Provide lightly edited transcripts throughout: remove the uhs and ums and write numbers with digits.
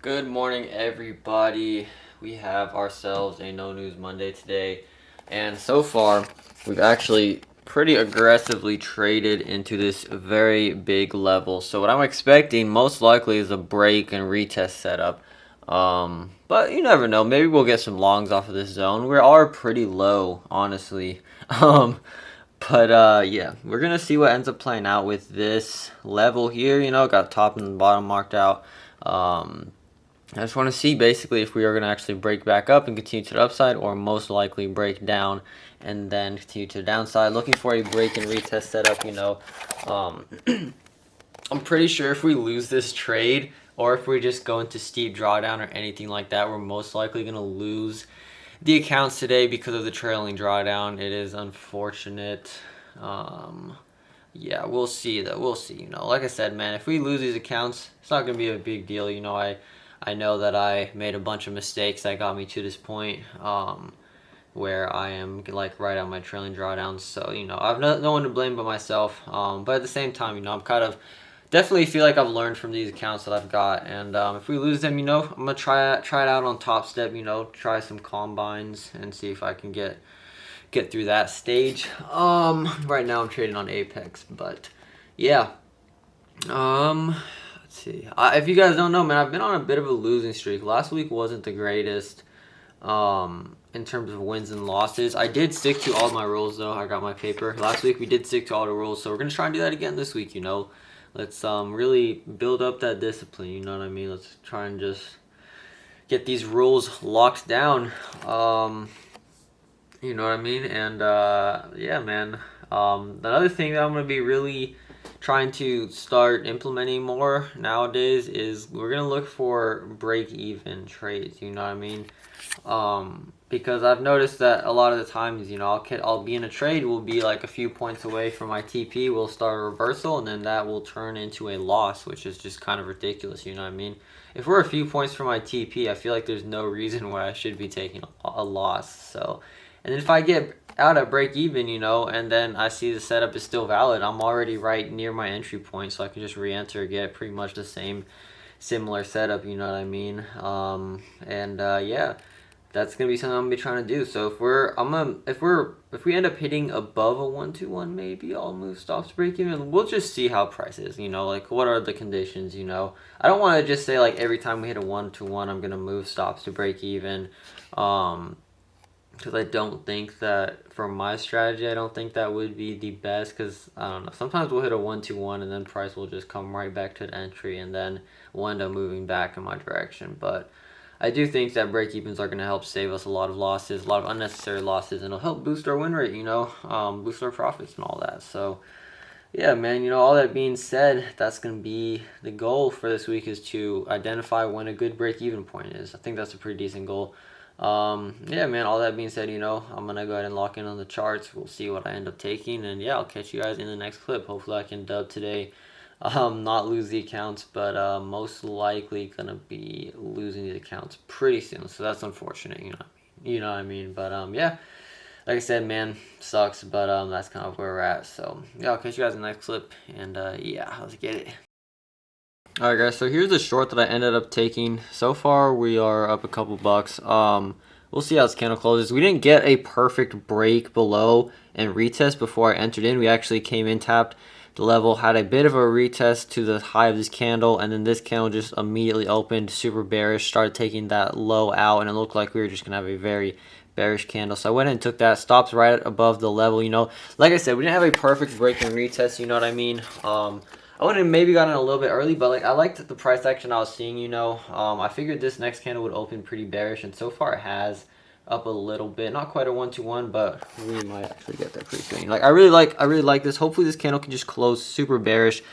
Good morning, everybody. We have ourselves a No News Monday today, and so far, we've actually pretty aggressively traded into this very big level. So what I'm expecting most likely is a break and retest setup. But you never know. Maybe we'll get some longs off of this zone. We are pretty low, honestly. Um, but yeah, we're gonna see what ends up playing out with this level here. Got top and bottom marked out. I just want to see basically if we are going to actually break back up and continue to the upside, or most likely break down and then continue to the downside. Looking for a break and retest setup. Um, I'm pretty sure if we lose this trade, or if we just go into steep drawdown or anything like that, we're most likely going to lose the accounts today because of the trailing drawdown. It is unfortunate. Yeah, we'll see though. We'll see. Like I said, man, if we lose these accounts, it's not gonna be a big deal. I know that I made a bunch of mistakes that got me to this point, where I am like right on my trailing drawdowns. So I've no one to blame but myself. But at the same time, I'm kind of definitely feel like I've learned from these accounts that I've got, and if we lose them, I'm gonna try it out on Top Step. Try some combines and see if I can get through that stage. Right now I'm trading on Apex, but yeah. Let's see. If you guys don't know, man, I've been on a bit of a losing streak. Last week wasn't the greatest, in terms of wins and losses. I did stick to all my rules though. I got my paper. Last week we did stick to all the rules, so we're gonna try and do that again this week. Let's really build up that discipline. You know what I mean? Let's try and just get these rules locked down. You know what I mean? And yeah, man. Another thing that I'm gonna be really trying to start implementing more nowadays is we're gonna look for break-even trades. You know what I mean? Because I've noticed that a lot of the times, I'll be in a trade, we'll be like a few points away from my TP, we'll start a reversal, and then that will turn into a loss, which is just kind of ridiculous. You know what I mean? If we're a few points from my TP, I feel like there's no reason why I should be taking a loss. So, and then if I get out at break even, and then I see the setup is still valid, I'm already right near my entry point, so I can just re-enter, get pretty much the same similar setup. You know what I mean? Yeah, that's gonna be something I'm gonna be trying to do. So if we end up hitting above a 1-2-1, maybe I'll move stops break even. We'll just see how price is. Like what are the conditions. I don't want to just say like every time we hit a 1-2-1, I'm gonna move stops to break even. Because I don't think that, for my strategy, I don't think that would be the best, because, I don't know, sometimes we'll hit a 1-2-1 and then price will just come right back to the entry, and then we'll end up moving back in my direction. But I do think that break-evens are going to help save us a lot of losses, a lot of unnecessary losses, and it'll help boost our win rate, boost our profits and all that. So, yeah, man, all that being said, that's going to be the goal for this week, is to identify when a good break-even point is. I think that's a pretty decent goal. Yeah, man, all that being said, I'm gonna go ahead and lock in on the charts. We'll see what I end up taking, and yeah, I'll catch you guys in the next clip. Hopefully I can dub today, not lose the accounts, but most likely gonna be losing the accounts pretty soon, so that's unfortunate. You know what I mean? But yeah, like I said, man, sucks, but that's kind of where we're at. So yeah, I'll catch you guys in the next clip, and yeah, let's get it. Alright guys, so here's the short that I ended up taking. So far we are up a couple bucks. We'll see how this candle closes. We didn't get a perfect break below and retest before I entered in. We actually came in, tapped the level, had a bit of a retest to the high of this candle, and then this candle just immediately opened super bearish, started taking that low out, and it looked like we were just gonna have a very bearish candle. So I went ahead and took that, stops right above the level. Like I said, we didn't have a perfect break and retest, you know what I mean? I would have maybe gotten a little bit early, but like I liked the price action I was seeing. I figured this next candle would open pretty bearish, and so far it has, up a little bit. Not quite a 1-2-1, but we might actually get there pretty soon. Like I really like this. Hopefully this candle can just close super bearish,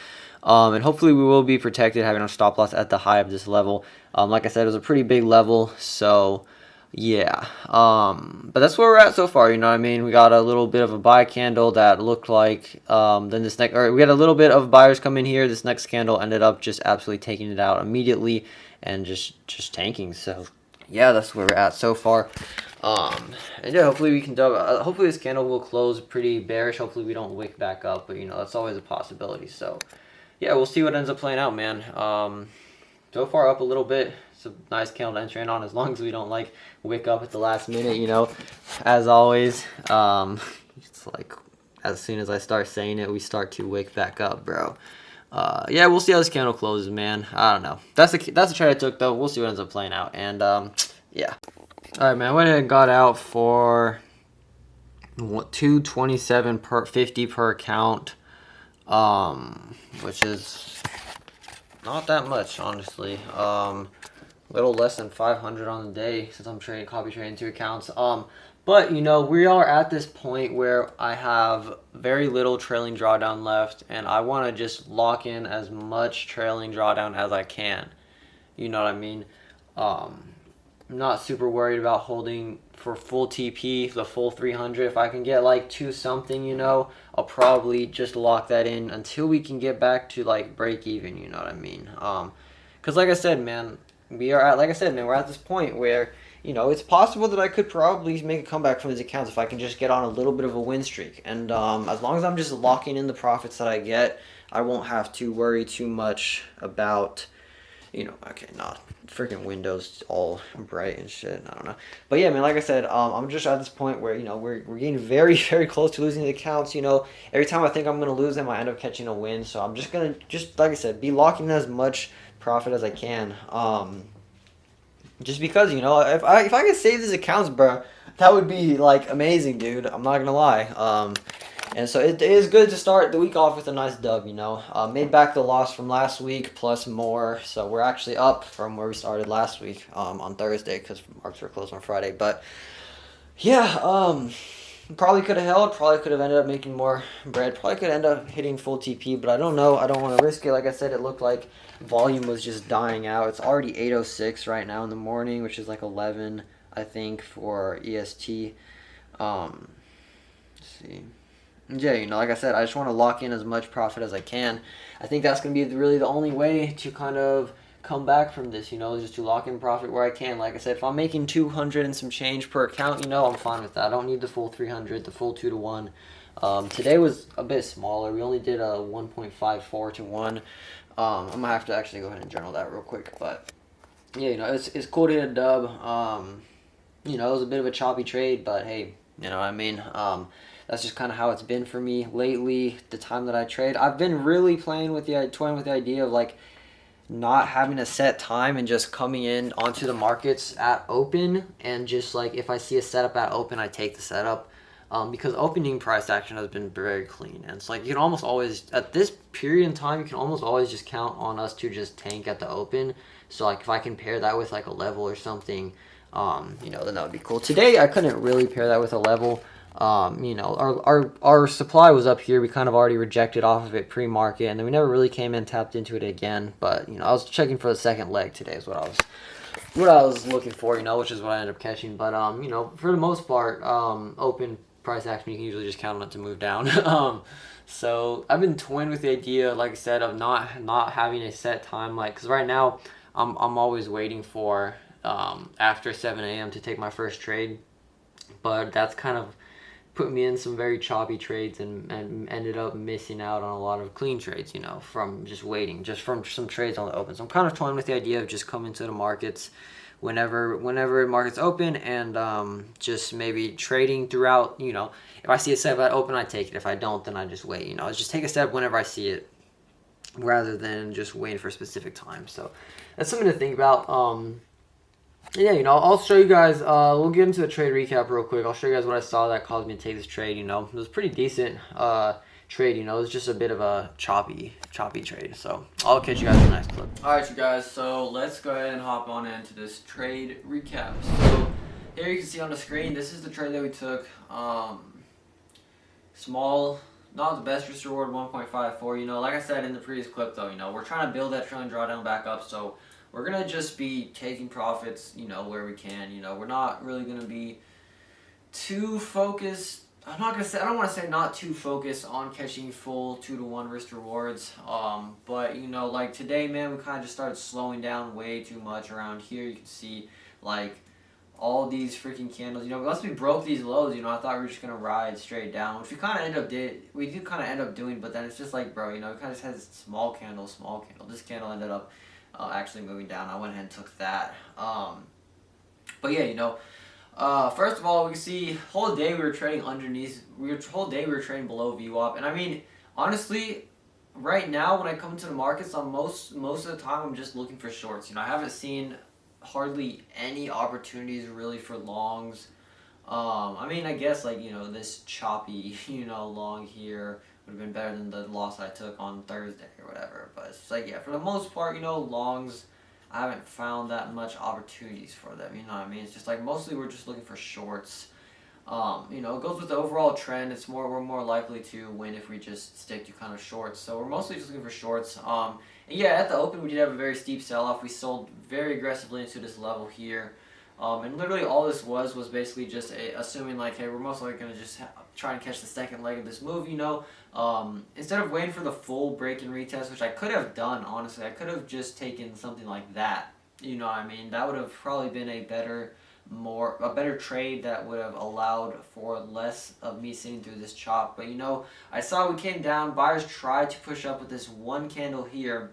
and hopefully we will be protected having our stop loss at the high of this level. Like I said, it was a pretty big level, so yeah, but that's where we're at so far. You know what I mean? We got a little bit of a buy candle that looked like, then this next, or we had a little bit of buyers come in here. This next candle ended up just absolutely taking it out immediately and just tanking. So yeah, that's where we're at so far. And yeah, hopefully we can hopefully this candle will close pretty bearish. Hopefully we don't wick back up, but that's always a possibility. So yeah, we'll see what ends up playing out, man. so far up a little bit. It's a nice candle to enter in on, as long as we don't like wick up at the last minute, you know. As always, it's like as soon as I start saying it, we start to wick back up, bro. Yeah, we'll see how this candle closes, man. I don't know. That's the trade I took, though. We'll see what ends up playing out. And yeah. All right, man. I went ahead and got out for 227 per 50 per account, which is not that much, honestly. Little less than 500 on the day since I'm copy trading 2 accounts. But you know, we are at this point where I have very little trailing drawdown left, and I want to just lock in as much trailing drawdown as I can. You know what I mean? I'm not super worried about holding for full TP, the full 300. If I can get like 2 something, you know, I'll probably just lock that in until we can get back to like break even. You know what I mean? Because like I said, man, we're at this point where, you know, it's possible that I could probably make a comeback from these accounts if I can just get on a little bit of a win streak. And as long as I'm just locking in the profits that I get, I won't have to worry too much about, you know, okay, not freaking Windows all bright and shit. I don't know. But yeah, man, like I said, I'm just at this point where, you know, we're getting very, very close to losing the accounts. You know, every time I think I'm going to lose them, I end up catching a win. So I'm just going to, like I said, be locking in as much profit as I can. Just because, you know, if I could save these accounts, bro, that would be like amazing, dude. I'm not gonna lie. And so it is good to start the week off with a nice dub, you know. Made back the loss from last week plus more, so we're actually up from where we started last week on Thursday because markets were closed on Friday. But yeah, probably could have held, probably could have ended up making more bread, probably could end up hitting full TP, but I don't know. I don't want to risk it. Like I said, it looked like volume was just dying out. It's already 8:06 right now in the morning, which is like 11, I think, for EST. Let's see. Yeah, you know, like I said, I just want to lock in as much profit as I can. I think that's going to be really the only way to kind of come back from this, you know, just to lock in profit where I can. Like I said, if I'm making 200 and some change per account, you know, I'm fine with that. I don't need the full 300, the full 2 to 1. Today was a bit smaller. We only did a 1.54 to 1. I'm going to have to actually go ahead and journal that real quick. But, yeah, you know, it's cool to hit a dub. You know, it was a bit of a choppy trade, but hey, you know what I mean? That's just kind of how it's been for me lately, the time that I trade. I've been really toying with the idea of, like, not having a set time and just coming in onto the markets at open, and just, like, if I see a setup at open, I take the setup. Because opening price action has been very clean. And it's like, you can almost always, at this period in time, you can almost always just count on us to just tank at the open. So, like, if I can pair that with, like, a level or something, you know, then that would be cool. Today, I couldn't really pair that with a level. You know, our supply was up here. We kind of already rejected off of it pre-market, and then we never really came in, tapped into it again. But, you know, I was checking for the second leg today is what I was looking for, you know, which is what I ended up catching. But, you know, for the most part, open price action, you can usually just count on it to move down. So I've been toying with the idea, like I said, of not having a set time, like, because right now I'm always waiting for after 7 a.m. to take my first trade, but that's kind of put me in some very choppy trades and ended up missing out on a lot of clean trades, you know, from just waiting, just from some trades on the open. So I'm kind of toying with the idea of just coming to the markets whenever markets open, and just maybe trading throughout, you know. If I see a setup at open, I take it. If I don't, then I just wait, you know. I just take a step whenever I see it rather than just waiting for a specific time. So that's something to think about. Yeah, you know, I'll show you guys, we'll get into a trade recap real quick. I'll show you guys what I saw that caused me to take this trade, you know. It was a pretty decent trade, you know. It was just a bit of a choppy trade. So I'll catch you guys in the next clip. Alright, you guys, so let's go ahead and hop on into this trade recap. So here you can see on the screen, this is the trade that we took. Small, not the best risk reward, 1.54. You know, like I said in the previous clip, though, you know, we're trying to build that trailing drawdown back up, so we're going to just be taking profits, you know, where we can. You know, we're not really going to be too focused. I don't want to say not too focused on catching full 2 to 1 risk rewards. But, you know, like today, man, we kind of just started slowing down way too much around here. You can see, like, all these freaking candles. You know, once we broke these lows, you know, I thought we were just going to ride straight down, which we kind of end up doing, but then it's just like, bro, you know, it kind of has small candle. This candle ended up actually moving down. I went ahead and took that. But yeah, first of all, we can see whole day we were trading underneath. Whole day we were trading below VWAP, and I mean, honestly, right now when I come into the markets, on most of the time I'm just looking for shorts. I haven't seen hardly any opportunities really for longs. I mean, I guess like this choppy long here would have been better than the loss I took on Thursday or whatever. But it's like yeah, for the most part, longs. I haven't found that much opportunities for them. You know what I mean? It's just like mostly we're just looking for shorts. It goes with the overall trend. We're more likely to win if we just stick to kind of shorts. So we're mostly just looking for shorts. And yeah, at the open we did have a very steep sell-off. We sold very aggressively into this level here. And literally all this was basically just assuming like, hey, we're most likely going to just try and catch the second leg of this move, Instead of waiting for the full break and retest, which I could have done, honestly, I could have just taken something like that. You know what I mean? That would have probably been a better trade that would have allowed for less of me sitting through this chop. But I saw we came down, buyers tried to push up with this one candle here,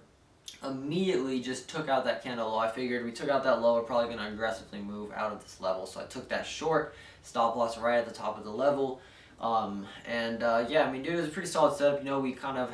immediately just took out that candle low. I figured we took out that low, we're probably going to aggressively move out of this level. So I took that short, stop loss right at the top of the level. Yeah, I mean, dude, it was a pretty solid setup. We kind of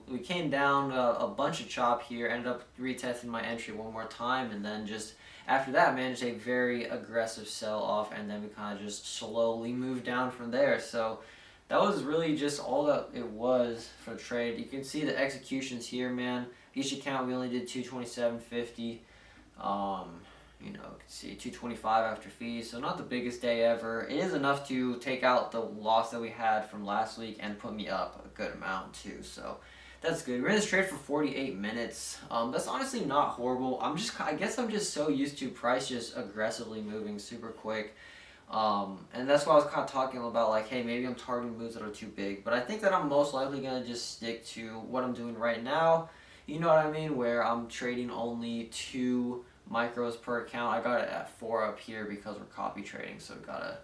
we came down a bunch of chop here, ended up retesting my entry one more time, and then just after that managed a very aggressive sell off, and then we kind of just slowly moved down from there. So that was really just all that it was for the trade. You can see the executions here, man. Each account we only did 227.50. You can see 225 after fees, so not the biggest day ever. It is enough to take out the loss that we had from last week and put me up a good amount too. So that's good. We're in this trade for 48 minutes. That's honestly not horrible. I guess I'm just so used to price just aggressively moving super quick. And that's why I was kind of talking about like, hey, maybe I'm targeting moves that are too big. But I think that I'm most likely going to just stick to what I'm doing right now. You know what I mean? Where I'm trading only 2 micros per account. I got it at 4 up here because we're copy trading. So we got to,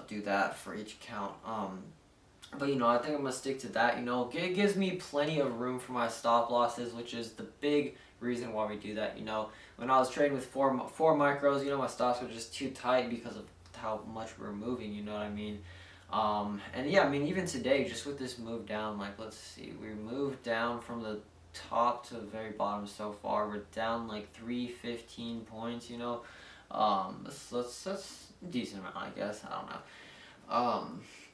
do that for each account. But I think I'm going to stick to that. It gives me plenty of room for my stop losses, which is the big reason why we do that. When I was trading with four micros, my stops were just too tight because of how much we're moving, you know what I mean? And yeah, I mean, even today, just with this move down, like, let's see, we moved down from the top to the very bottom so far. We're down like 315 points, that's a decent amount, I guess. I don't know.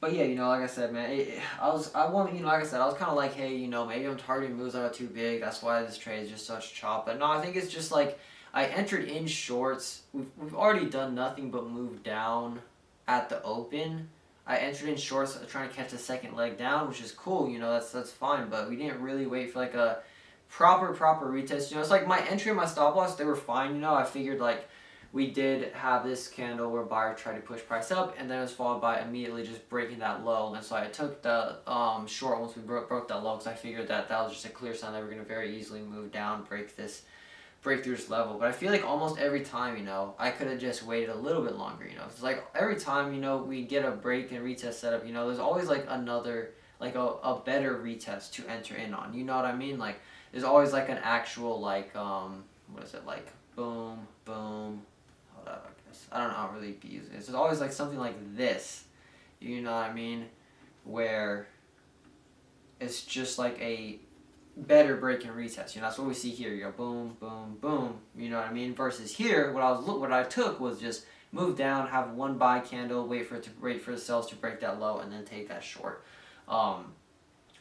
But yeah, like I said, man, like I said, I was kind of like, hey, maybe I'm targeting moves that are too big. That's why this trade is just such chop. But no, I think it's just like, I entered in shorts. We've already done nothing but move down at the open. I entered in shorts trying to catch the second leg down, which is cool, that's fine. But we didn't really wait for like a proper retest. It's like my entry and my stop loss, they were fine. I figured like we did have this candle where buyer tried to push price up, and then it was followed by immediately just breaking that low. And so I took the short once we broke that low, because I figured that was just a clear sign that we're going to very easily move down, break through this level. But I feel like almost every time, I could have just waited a little bit longer. It's like every time, we get a break and retest setup, there's always like another, like a better retest to enter in on. You know what I mean? Like there's always like an actual like what is it, like boom, boom. Hold up, I guess. I don't know how to really be using it. There's always like something like this. You know what I mean? Where it's just like a better break and retest. That's what we see here. You go boom, boom, boom. You know what I mean? Versus here, what I took was just move down, have one buy candle, wait for the sells to break that low, and then take that short.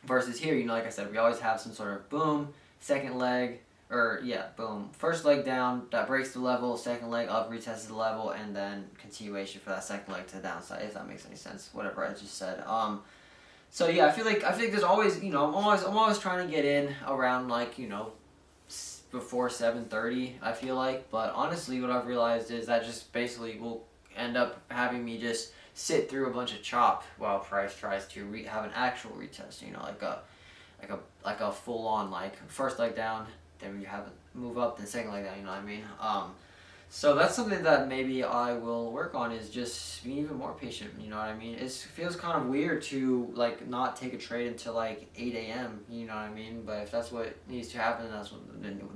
Versus here, like I said, we always have some sort of boom, second leg, boom. First leg down, that breaks the level, second leg up, retests the level, and then continuation for that second leg to the downside, if that makes any sense. Whatever I just said. So yeah, I feel like there's always, I'm always trying to get in around like, before 7:30, I feel like. But honestly, what I've realized is that just basically will end up having me just sit through a bunch of chop while price tries to have an actual retest. Like a full on like first leg down, then you have it move up, then second leg down. You know what I mean? So that's something that maybe I will work on, is just being even more patient. You know what I mean? It feels kind of weird to like not take a trade until like 8 a.m. You know what I mean? But if that's what needs to happen,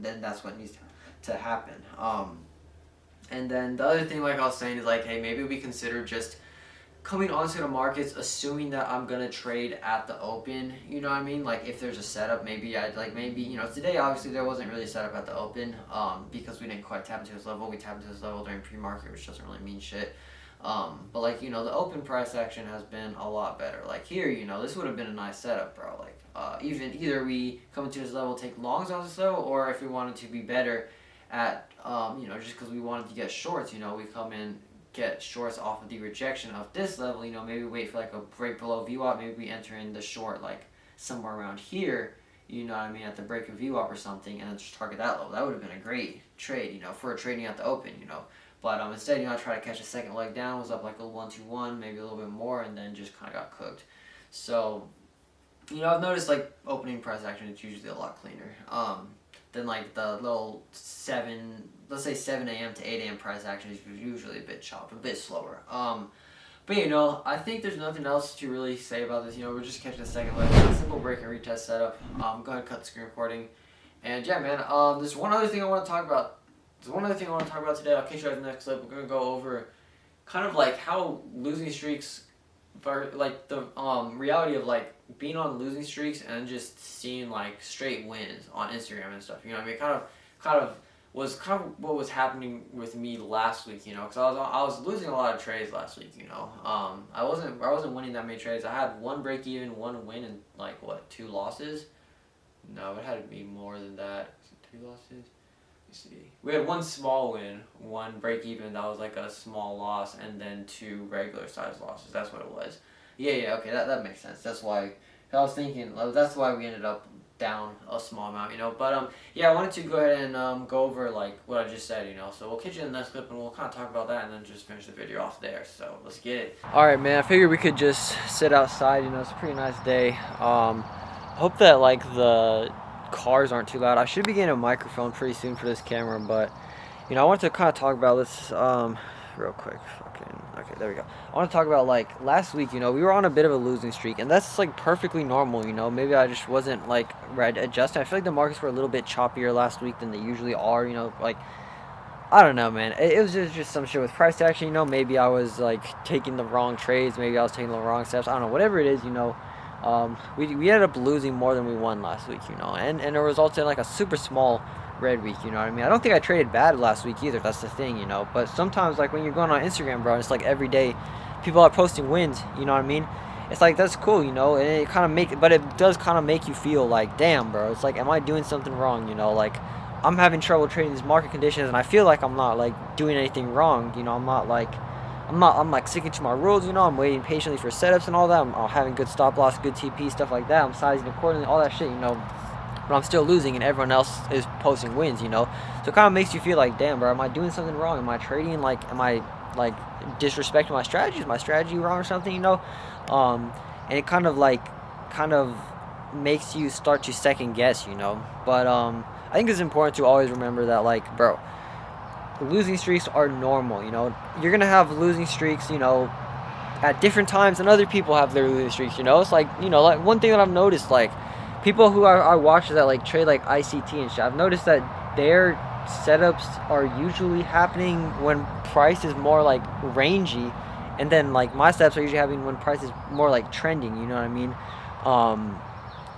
then that's what needs to happen. And then the other thing, like I was saying, is like, hey, maybe we consider just coming onto the markets assuming that I'm gonna trade at the open. You know what I mean? Like if there's a setup, maybe I'd like, maybe, you know, today obviously there wasn't really a setup at the open, because we didn't quite tap into this level. We tapped into this level during pre-market, which doesn't really mean shit. But like, you know, the open price action has been a lot better. Like here, you know, this would have been a nice setup, bro. Like even either we come into this level, take longs on this level, or if we wanted to be better at you know, just because we wanted to get shorts, you know, we come in, get shorts off of the rejection of this level, you know, maybe wait for like a break below VWAP, maybe we enter in the short like somewhere around here, you know what I mean, at the break of VWAP or something, and then just target that level. That would have been a great trade, you know, for trading at the open, you know. But instead, you know, I tried to catch a second leg down, was up like a 1-2-1, maybe a little bit more, and then just kind of got cooked. So, you know, I've noticed like opening price action, it's usually a lot cleaner than like the little let's say 7 a.m. to 8 a.m. price action is usually a bit chopped, a bit slower. But you know, I think there's nothing else to really say about this. You know, we're just catching a second leg, a simple break and retest setup. Go ahead and cut the screen recording. And yeah, man, there's one other thing I want to talk about. Today. I'll catch you guys in the next clip. We're gonna go over kind of like how losing streaks, like the reality of like being on losing streaks and just seeing like straight wins on Instagram and stuff. You know what I mean? Kind of what was happening with me last week. You know, because I was losing a lot of trades last week. You know, I wasn't winning that many trades. I had one break even, one win, and like what, 2 losses? No, it had to be more than that. 3 losses. See. We had 1 small win, 1 break even, that was like a small loss, and then 2 regular size losses. That's what it was. Yeah, okay, that makes sense. That's why I was thinking, that's why we ended up down a small amount, you know. But yeah, I wanted to go ahead and go over like what I just said, you know. So we'll catch you in the next clip and we'll kind of talk about that and then just finish the video off there. So let's get it. All right, man, I figured we could just sit outside, you know. It's a pretty nice day. Hope that like the cars aren't too loud. I should be getting a microphone pretty soon for this camera, but you know, I wanted to kind of talk about this real quick. Okay, there we go. I want to talk about like last week, you know, we were on a bit of a losing streak, and that's like perfectly normal, you know. Maybe I just wasn't like adjusting. I feel like the markets were a little bit choppier last week than they usually are, you know. Like I don't know, man. It was just some shit with price action, you know. Maybe I was like taking the wrong trades, maybe I was taking the wrong steps. I don't know, whatever it is, you know. We ended up losing more than we won last week, you know, and it resulted in like a super small red week, you know what I mean? I don't think I traded bad last week either, that's the thing, you know, but sometimes like when you're going on Instagram, bro, it's like every day people are posting wins, you know what I mean? It's like, that's cool, you know, and it kind of but it does kind of make you feel like, damn, bro, it's like, am I doing something wrong, you know? Like, I'm having trouble trading these market conditions, and I feel like I'm not like doing anything wrong, you know. I'm like sticking to my rules, you know. I'm waiting patiently for setups and all that. I'm having good stop loss, good TP, stuff like that. I'm sizing accordingly, all that shit, you know. But I'm still losing, and everyone else is posting wins, you know. So it kind of makes you feel like, damn, bro, am I doing something wrong? Am I trading like, am I like disrespecting my strategy? Is my strategy wrong or something, you know? And it kind of makes you start to second guess, you know. But I think it's important to always remember that, like, bro, losing streaks are normal, you know. You're gonna have losing streaks, you know, at different times, and other people have their losing streaks, you know. It's like, you know, like one thing that I've noticed, like people who I watch that like trade like ICT and shit, I've noticed that their setups are usually happening when price is more like rangy, and then like my setups are usually happening when price is more like trending, you know what I mean?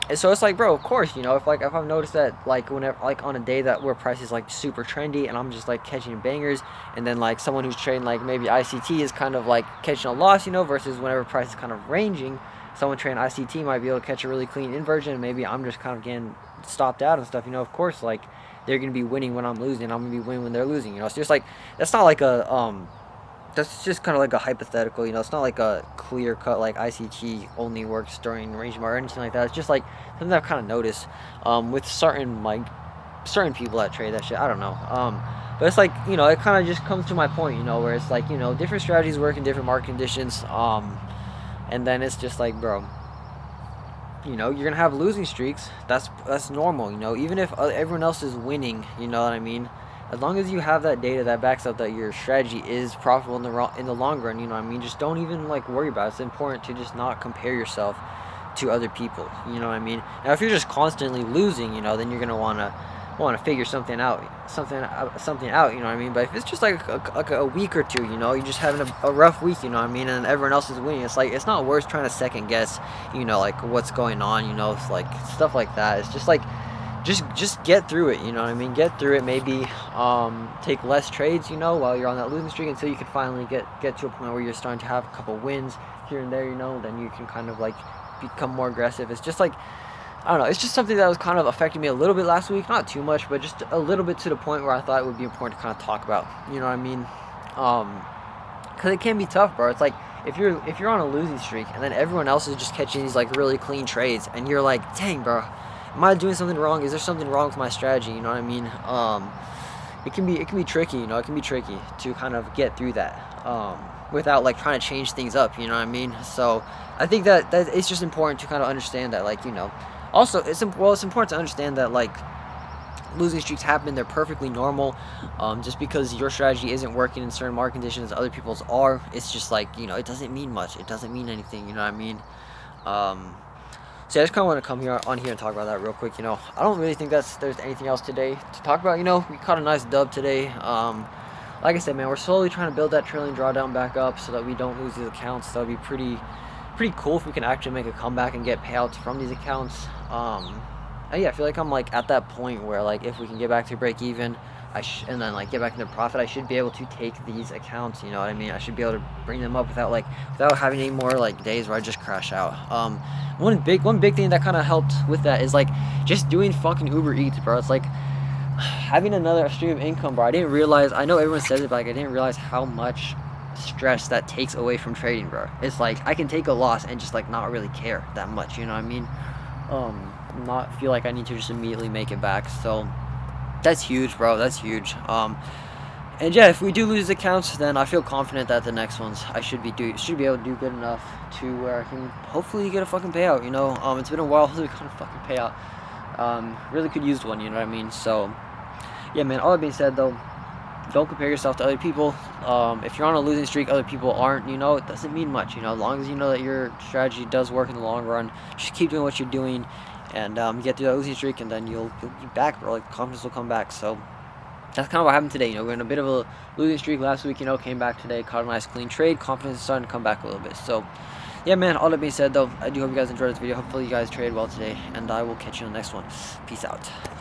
And so it's like, bro, of course, you know, if I've noticed that like whenever, like on a day that where price is like super trendy and I'm just like catching bangers, and then like someone who's trading like maybe ICT is kind of like catching a loss, you know, versus whenever price is kind of ranging, someone trading ICT might be able to catch a really clean inversion, and maybe I'm just kind of getting stopped out and stuff, you know. Of course, like they're gonna be winning when I'm losing, I'm gonna be winning when they're losing, you know. So it's like, that's not like a that's just kind of like a hypothetical, you know. It's not like a clear cut like ICT only works during range bar or anything like that. It's just like something I've kind of noticed with certain people that trade that shit. I don't know. But it's like, you know, it kind of just comes to my point, you know, where it's like, you know, different strategies work in different market conditions. And then it's just like, bro, you know, you're gonna have losing streaks. That's normal, you know. Even if everyone else is winning, you know what I mean. as long as you have that data that backs up that your strategy is profitable in the long run, you know what I mean, just don't even like worry about it. It's important to just not compare yourself to other people, you know what I mean. Now if you're just constantly losing, you know, then you're gonna want to figure something out, you know what I mean. But if it's just like a week or two, you know, you're just having a rough week, you know what I mean, and everyone else is winning, it's like, it's not worth trying to second guess, you know, like what's going on, you know, it's like stuff like that. It's just like, just get through it, you know what I mean. Get through it. Maybe take less trades, you know, while you're on that losing streak, until you can finally get to a point where you're starting to have a couple wins here and there, you know. Then you can kind of like become more aggressive. It's just like, I don't know, it's just something that was kind of affecting me a little bit last week, not too much, but just a little bit, to the point where I thought it would be important to kind of talk about, you know what I mean. Because it can be tough, bro. It's like, if you're on a losing streak and then everyone else is just catching these like really clean trades, and you're like, dang, bro, am I doing something wrong? Is there something wrong with my strategy? You know what I mean? It can be tricky, you know. It can be tricky to kind of get through that without like trying to change things up, you know what I mean. So I think that it's just important to kind of understand that, like, you know. Also, it's important to understand that like losing streaks happen. They're perfectly normal. Just because your strategy isn't working in certain market conditions, other people's are. It's just like, you know, it doesn't mean much. It doesn't mean anything. You know what I mean? So I just kind of want to come on here and talk about that real quick. You know, I don't really think there's anything else today to talk about. You know, we caught a nice dub today. Like I said, man, we're slowly trying to build that trailing drawdown back up so that we don't lose these accounts. That would be pretty cool if we can actually make a comeback and get payouts from these accounts. And yeah, I feel like I'm like at that point where like if we can get back to break even, and then like get back into profit, I should be able to take these accounts, you know what I mean. I should be able to bring them up without having any more like days where I just crash out. One big thing that kind of helped with that is like just doing fucking Uber Eats, bro. It's like having another stream of income, bro. I didn't realize, I know everyone says it, but like I didn't realize how much stress that takes away from trading, bro. It's like I can take a loss and just like not really care that much, you know what I mean. Not feel like I need to just immediately make it back. So that's huge, bro. That's huge. And yeah, if we do lose accounts, then I feel confident that the next ones I should be able to do good enough to where I can hopefully get a fucking payout, you know. It's been a while since we got a fucking payout. Really could use one, you know what I mean. So yeah, man, all that being said though, don't compare yourself to other people. If you're on a losing streak, other people aren't, you know, it doesn't mean much, you know. As long as you know that your strategy does work in the long run, just keep doing what you're doing, and get through that losing streak, and then you'll be back, bro. Like, confidence will come back. So that's kind of what happened today. You know, we're in a bit of a losing streak last week, you know, came back today, caught a nice clean trade, confidence is starting to come back a little bit. So yeah, man, all that being said though, I do hope you guys enjoyed this video. Hopefully you guys traded well today, and I will catch you in the next one. Peace out.